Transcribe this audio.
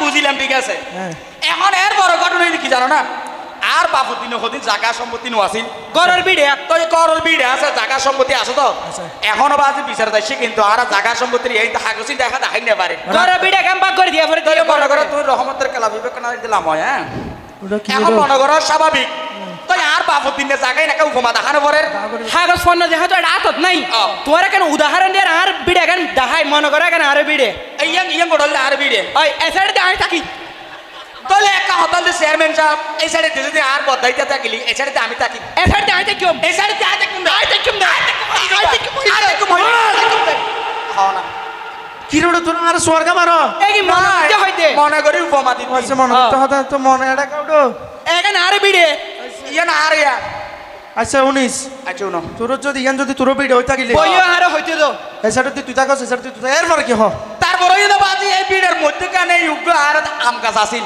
বুঝিলাম ঠিক আছে এখন এর বড় ঘটনা কি জানো না আর বাপুদিন হদিন জায়গা সম্পত্তি নো আছিল গরর বিড়ে তো এই করল বিড়ে আছে জায়গা সম্পত্তি আছে তো এখনো বাজে বিচার যাচ্ছে কিন্তু আর জায়গা সম্পত্তি এই হাগসি দেখা দেখাই না পারে গরর বিড়ে কাম পাক করে দিয়া পরে তুই মনে করো তুই রহমতের খেলা বিবেচনা দিলাম হয় হ্যাঁ এখন মনে করো স্বাভাবিক তুই আর বাপুদিন জায়গায় নাকি উপমা দেখানো পরে কাগজ ফোন দেখা তো আতত নাই তোরা কেন উদাহরণ দিয়ে আর বিড়ে কেন দেখাই মনে করে কেন আর বিড়ে ইয়ে গোড়লে আর বিড়ে ওই এসাইড দেখাই থাকি তাহলে একটা হতাল চেয়ারম্যান সাহেব এই সাইডে যদি আর বদাইতে থাকিলি এই সাইডে আমি থাকি এসাইড দেখাই থাকি এই সাইডে আই থাকি কি রে তোর আর স্বর্গ মারো এই কি মনে হইতে হইতে মনে করি উপমা দিতে হইছে মনে তো হতা তো মনে এটা কাউডো এখানে আর বিড়ে ইয়ে না আর ইয়া আচ্ছা 19 আচ্ছা উনো তোর যদি ইয়ান যদি তোর ভিডিও হই থাকিলে বইও আর হইতে তো এসাটা তুই থাকস এসাটা তুই এরপর কি হ তারপরে বাজি এই ভিড়ের মধ্যে কানে ইউগ্র আর আম গাছ আছিল